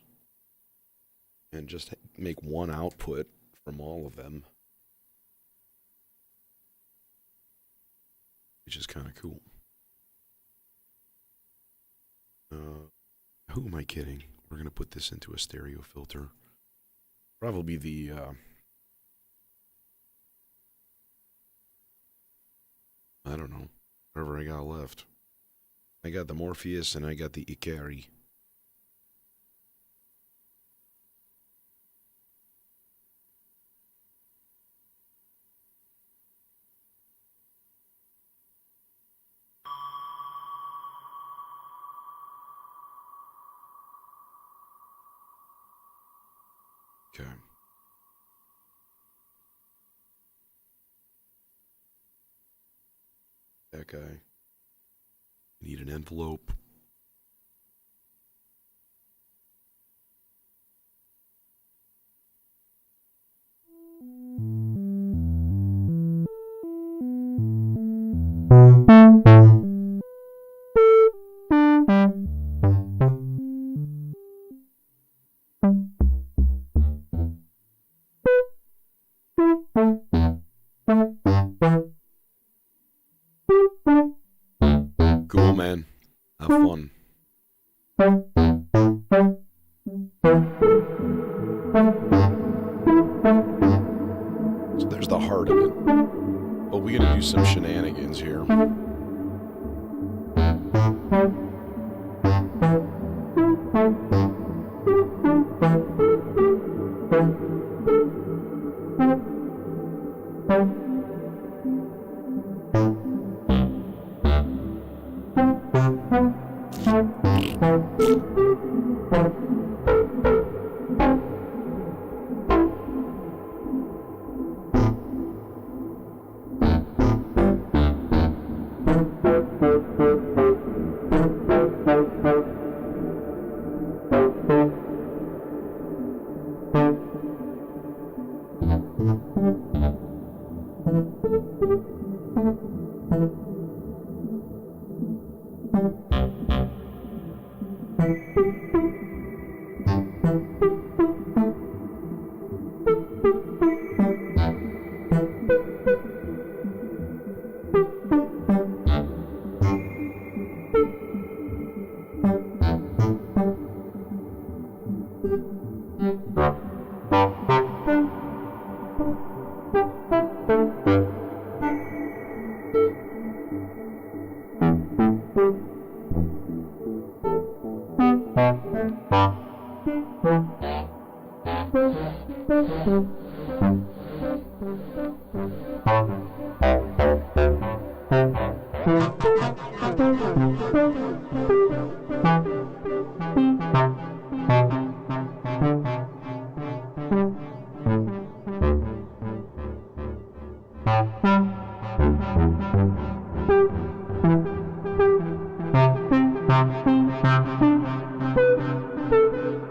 and just make one output from all of them, which is kind of cool. Who am I kidding? We're going to put this into a stereo filter. Probably the I don't know, whatever I got left. I got the Morpheus and I got the Ikari. Okay. That guy. Need an envelope. Have fun. So there's the heart of it. But we're gonna do some shenanigans here.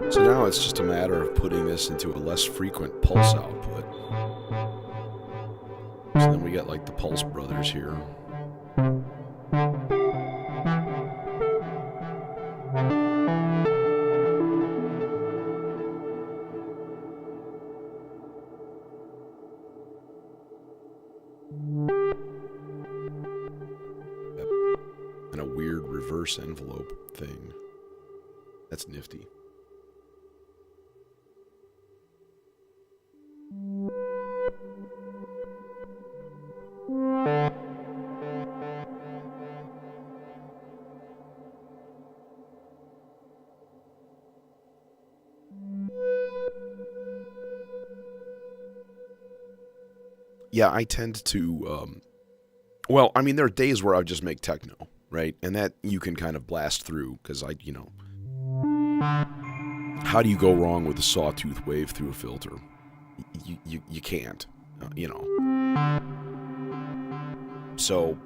So now it's just a matter of putting this into a less frequent pulse output. So then we got like the Pulse Brothers here. And a weird reverse envelope thing. That's nifty. Yeah, I tend to, well, I mean, there are days where I just make techno, right? And that you can kind of blast through, because how do you go wrong with a sawtooth wave through a filter? You can't, So,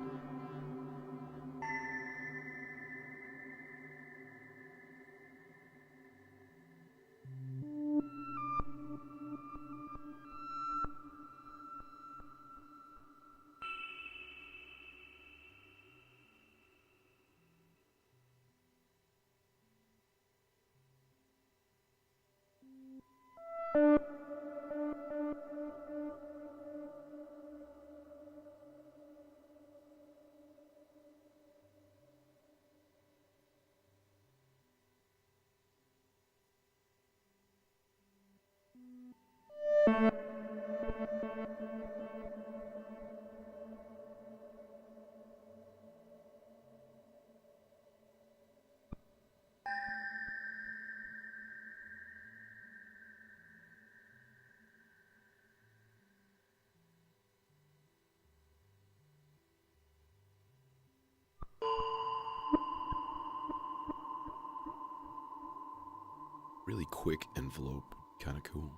really quick envelope, kind of cool.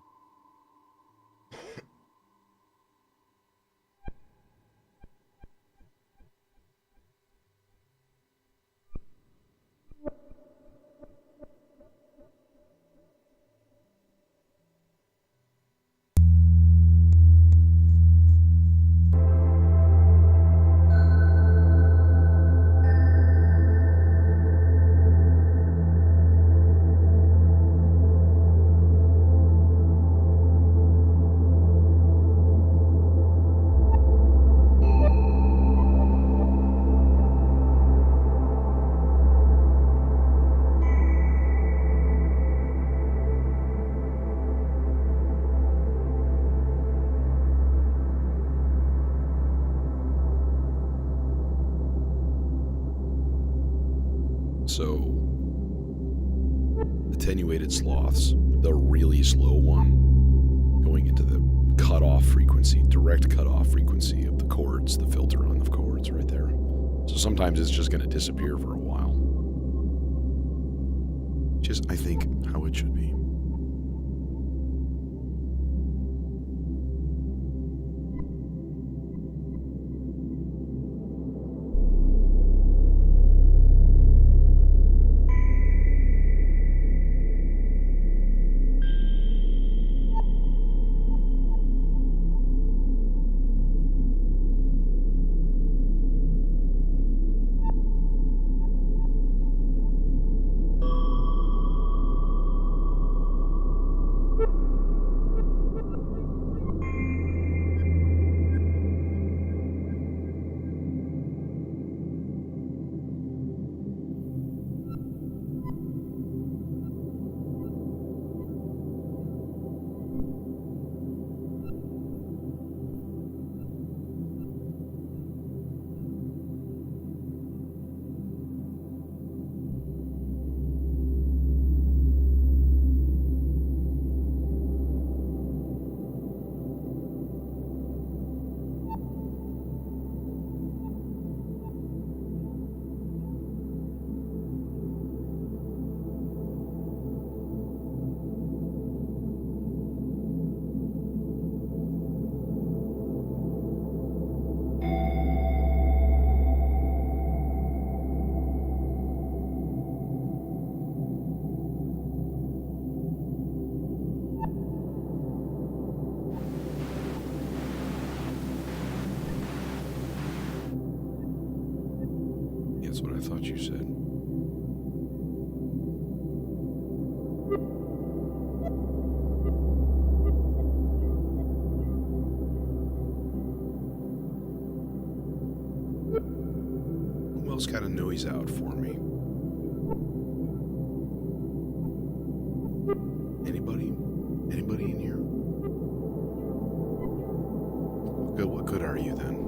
So attenuated sloths, the really slow one, going into the cutoff frequency, direct cutoff frequency of the chords, the filter on the chords right there. So sometimes it's just going to disappear for a while. Just, I think, how it should be. That's what I thought you said. Who else got a noise out for me? Anybody? Anybody in here? What good are you then?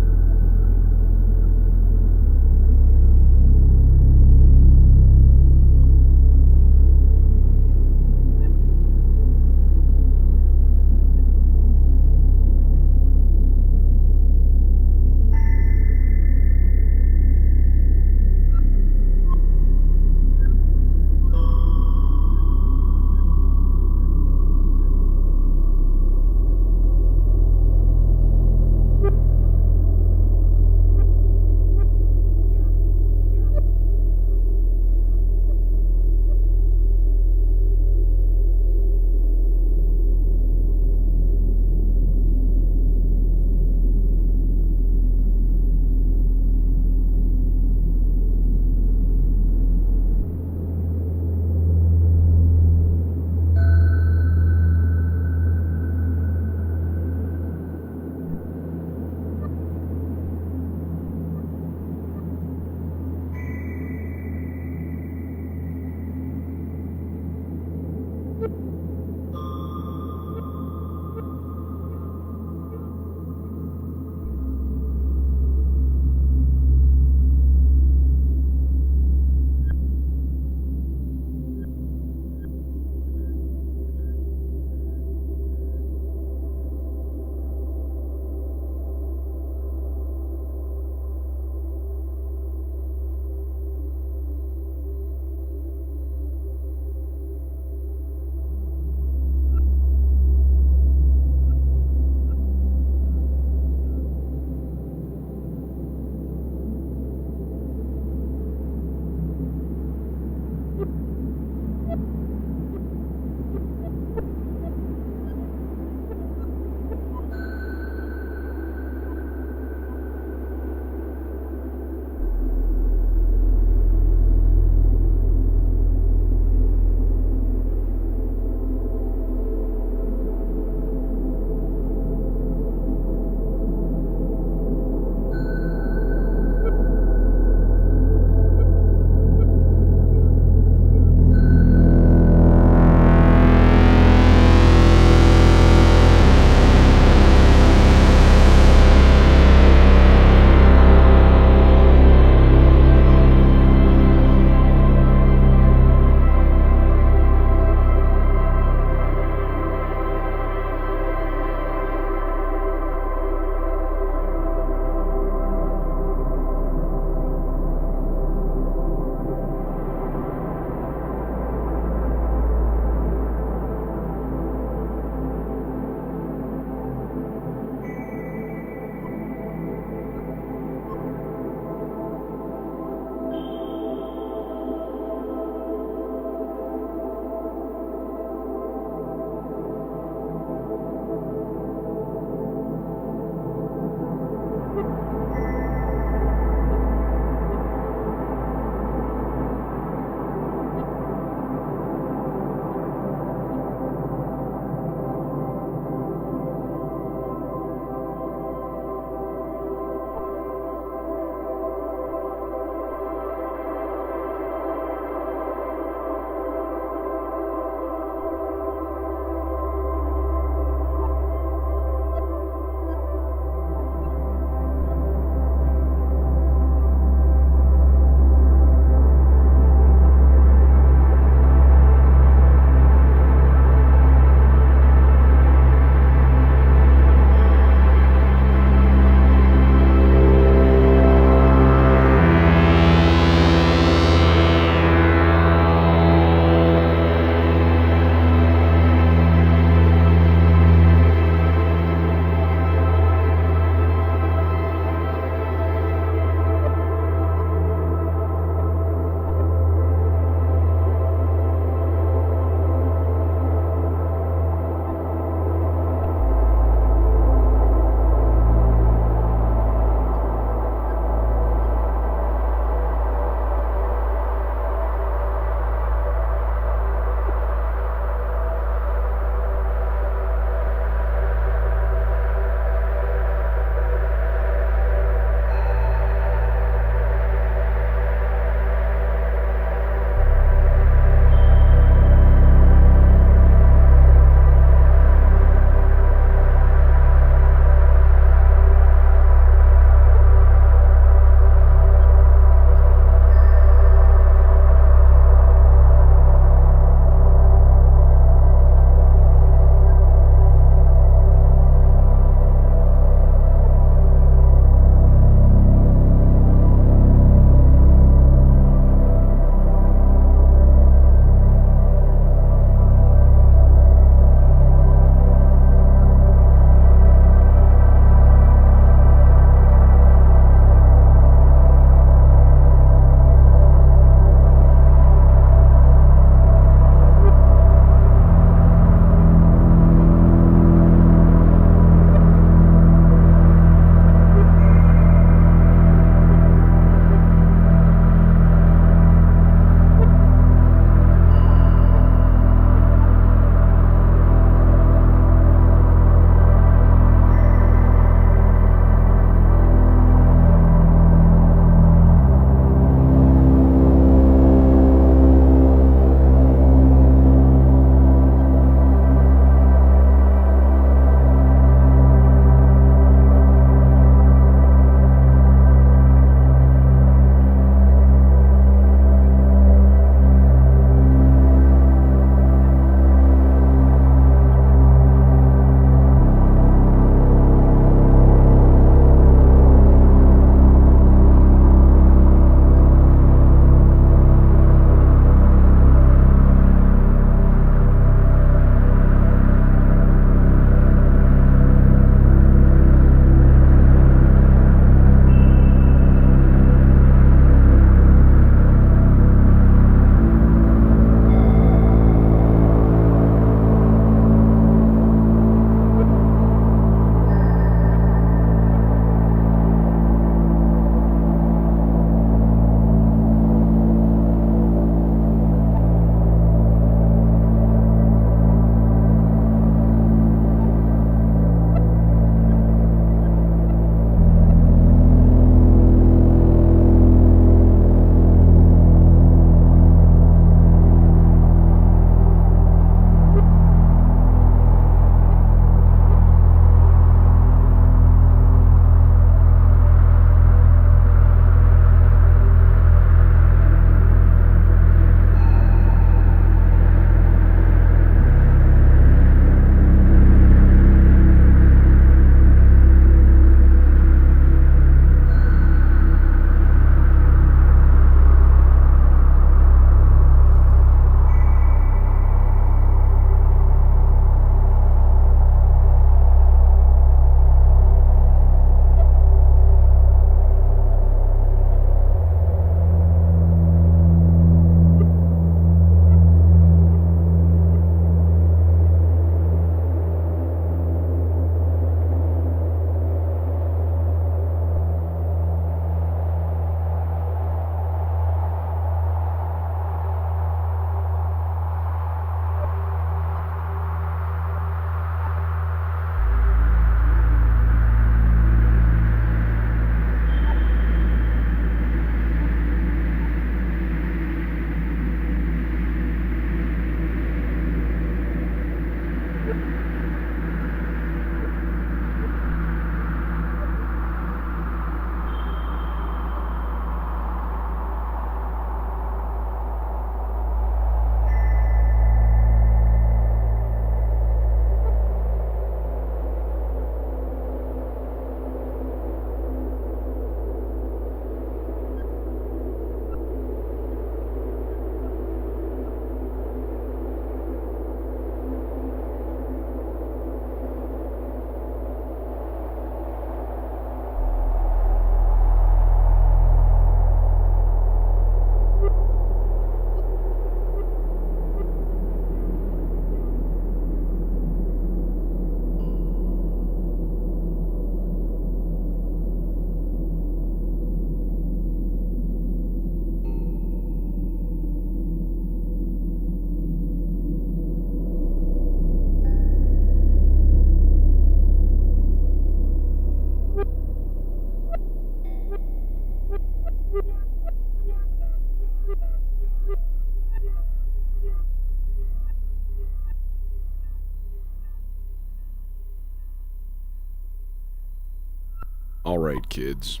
right, kids.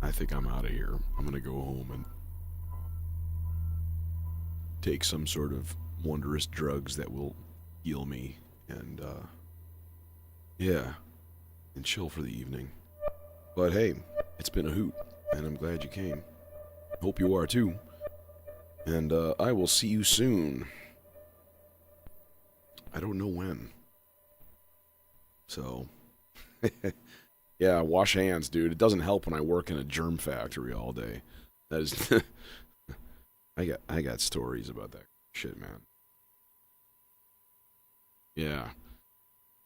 I think I'm out of here. I'm gonna go home and take some sort of wondrous drugs that will heal me and, yeah, and chill for the evening. But hey, it's been a hoot, and I'm glad you came. Hope you are too. And, I will see you soon. I don't know when. So, yeah, wash hands, dude. It doesn't help when I work in a germ factory all day. That is, I got stories about that shit, man. Yeah.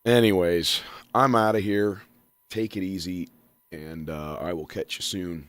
Anyways, I'm out of here. Take it easy, and I will catch you soon.